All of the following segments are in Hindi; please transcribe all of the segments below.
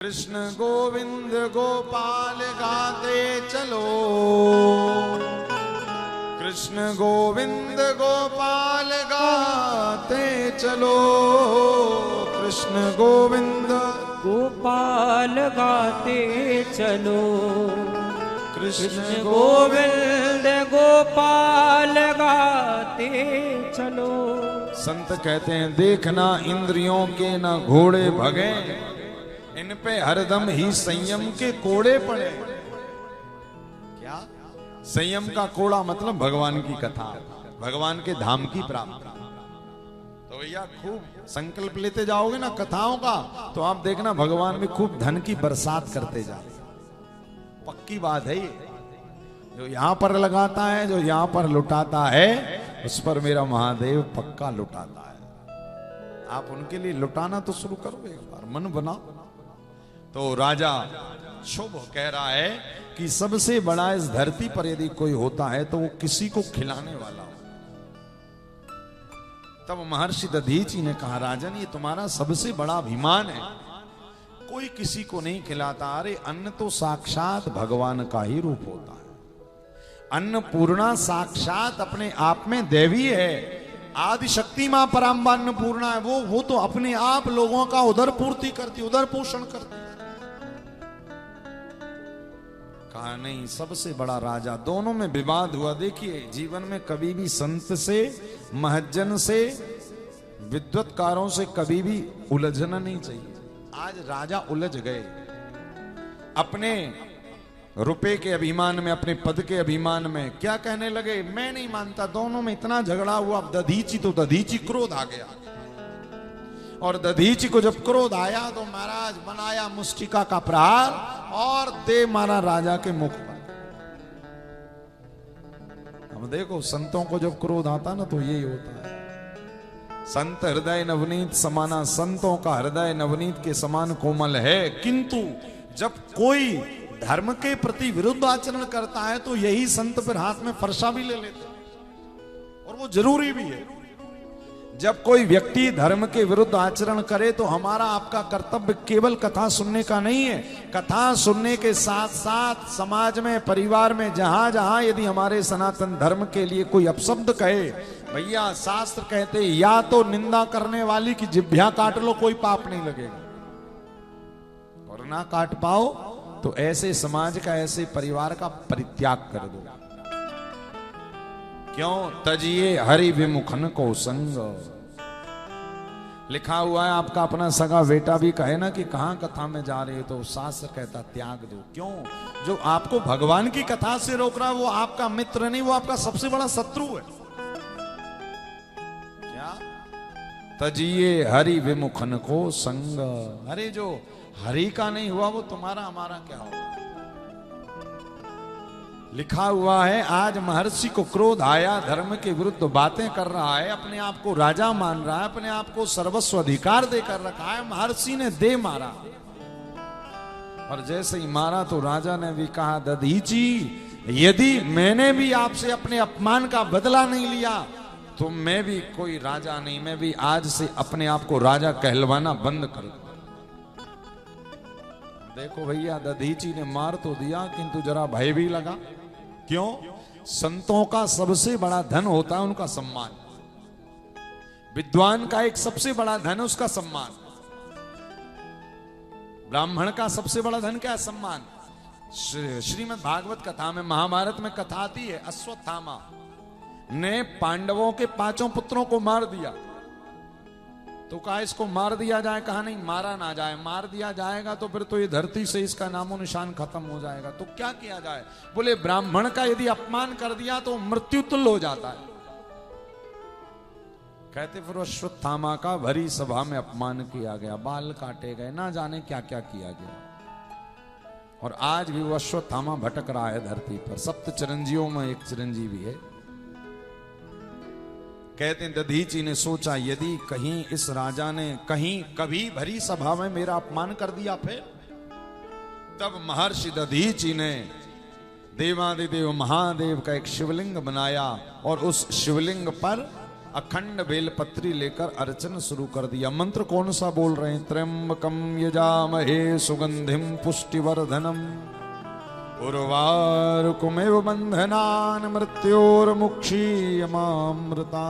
कृष्ण गोविंद गोपाल गाते चलो, कृष्ण गोविंद गोपाल गाते चलो, कृष्ण गोविंद गोपाल गाते चलो, कृष्ण गोविंद गोपाल गाते चलो। संत कहते हैं देखना इंद्रियों के न घोड़े भगे, इन पे हरदम ही संयम के कोड़े पड़े। क्या संयम का कोड़ा मतलब भगवान की कथा, भगवान के धाम की प्राप्ति। तो भैया खूब संकल्प लेते जाओगे ना कथाओं का, तो आप देखना भगवान भी खूब धन की बरसात करते जाओगे। पक्की बात है ये, जो यहां पर लगाता है, जो यहां पर लुटाता है, उस पर मेरा महादेव पक्का लुटाता है। आप उनके लिए लुटाना तो शुरू करो, एक बार मन बनाओ। तो राजा शुभ कह रहा है कि सबसे बड़ा इस धरती पर यदि कोई होता है तो वो किसी को खिलाने वाला हो। तब महर्षि दधीचि ने कहा राजन ये तुम्हारा सबसे बड़ा अभिमान है, कोई किसी को नहीं खिलाता। अरे अन्न तो साक्षात भगवान का ही रूप होता है। अन्नपूर्णा साक्षात अपने आप में देवी है। आदि शक्ति मां पराम्बा अन्नपूर्णा है, वो तो अपने आप लोगों का उदर पूर्ति करती, उदर पोषण करती। कहा नहीं सबसे बड़ा राजा। दोनों में विवाद हुआ। देखिए जीवन में कभी भी संत से, महज्जन से, विद्वत्कारों से कभी भी उलझना नहीं चाहिए। आज राजा उलझ गए अपने रुपए के अभिमान में, अपने पद के अभिमान में। क्या कहने लगे, मैं नहीं मानता। दोनों में इतना झगड़ा हुआ। दधीचि तो दधीचि क्रोध आ गया, और दधीचि को जब क्रोध आया तो महाराज बनाया मुष्टिका का प्रहार और दे मारा राजा के मुख पर। अब देखो संतों को जब क्रोध आता ना तो यही होता है। संत हृदय नवनीत समाना, संतों का हृदय नवनीत के समान कोमल है। किंतु जब कोई धर्म के प्रति विरुद्ध आचरण करता है तो यही संत फिर हाथ में फरसा भी ले लेते हैं, और वो जरूरी भी है। जब कोई व्यक्ति धर्म के विरुद्ध आचरण करे तो हमारा आपका कर्तव्य केवल कथा सुनने का नहीं है। कथा सुनने के साथ साथ समाज में, परिवार में, जहां जहां यदि हमारे सनातन धर्म के लिए कोई अपशब्द कहे, भैया शास्त्र कहते या तो निंदा करने वाली की जिभ्या काट लो, कोई पाप नहीं लगेगा। और ना काट पाओ तो ऐसे समाज का, ऐसे परिवार का परित्याग कर दो। क्यों तजिए हरि विमुखन को संग। लिखा हुआ है आपका अपना सगा बेटा भी कहे ना कि कहां कथा में जा रहे हो, तो शास्त्र कहता त्याग दो। क्यों? जो आपको भगवान की कथा से रोक रहा है वो आपका मित्र नहीं, वो आपका सबसे बड़ा शत्रु है। क्या तजिए हरि विमुखन को संग। अरे जो हरि का नहीं हुआ वो तुम्हारा हमारा क्या होगा। लिखा हुआ है आज महर्षि को क्रोध आया, धर्म के विरुद्ध बातें कर रहा है, अपने आप को राजा मान रहा है, अपने आप को सर्वस्व अधिकार देकर रखा है। महर्षि ने दे मारा, और जैसे ही मारा तो राजा ने भी कहा दधीचि यदि मैंने भी आपसे अपने अपमान का बदला नहीं लिया तो मैं भी कोई राजा नहीं, मैं भी आज से अपने आप को राजा कहलवाना बंद कर दूं। देखो भैया दधीचि ने मार तो दिया किंतु जरा भय भी लगा। क्यों? संतों का सबसे बड़ा धन होता है उनका सम्मान। विद्वान का एक सबसे बड़ा धन उसका सम्मान। ब्राह्मण का सबसे बड़ा धन क्या है? सम्मान। श्रीमद् भागवत कथा में, महाभारत में कथा आती है, अश्वत्थामा ने पांडवों के 5 पुत्रों को मार दिया। तो कहा इसको मार दिया जाए, कहा नहीं मारा ना जाए, मार दिया जाएगा तो फिर तो ये धरती से इसका नामो निशान खत्म हो जाएगा। तो क्या किया जाए? बोले ब्राह्मण का यदि अपमान कर दिया तो मृत्यु तुल्य हो जाता है। कहते फिर अश्वत्थामा का भरी सभा में अपमान किया गया, बाल काटे गए, ना जाने क्या क्या किया गया। और आज भी वो अश्वत्थामा भटक रहा है धरती पर। सप्त चिरंजीवियों में एक चिरंजीवी है। कहते हैं दधीचि ने सोचा यदि कहीं इस राजा ने कहीं कभी भरी सभा में मेरा अपमान कर दिया फिर। तब महर्षि दधीचि ने देवादिदेव महादेव का एक शिवलिंग बनाया और उस शिवलिंग पर अखंड बेलपत्री लेकर अर्चन शुरू कर दिया। मंत्र कौन सा बोल रहे हैं? त्र्यंबकम यजामहे सुगंधिम पुष्टिवर्धनम उर्वारुकमेव बंधनान् मृत्योर्मुक्षीयमामृता।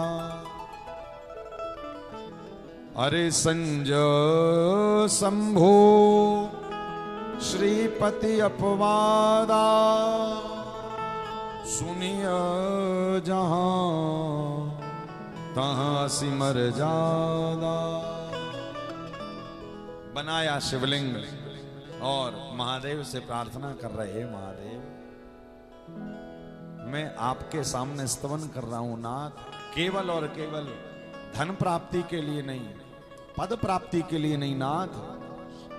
अरे संजय शंभो श्रीपति अपवादा सुनिय जहां तहां सिमर जादा। बनाया शिवलिंग और महादेव से प्रार्थना कर रहे हैं, महादेव मैं आपके सामने स्तवन कर रहा हूं नाथ, केवल और केवल धन प्राप्ति के लिए नहीं, पद प्राप्ति के लिए नहीं नाथ।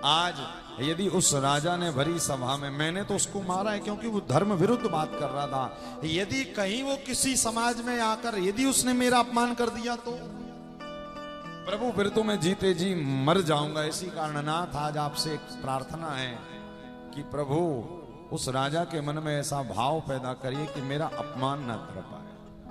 आज यदि उस राजा ने भरी सभा में, मैंने तो उसको मारा है क्योंकि वो धर्म विरुद्ध बात कर रहा था, यदि कहीं वो किसी समाज में आकर यदि उसने मेरा अपमान कर दिया तो प्रभु फिर तो मैं जीते जी मर जाऊंगा। इसी कारण नाथ आज आपसे एक प्रार्थना है कि प्रभु उस राजा के मन में ऐसा भाव पैदा करिए कि मेरा अपमान न कर पाए।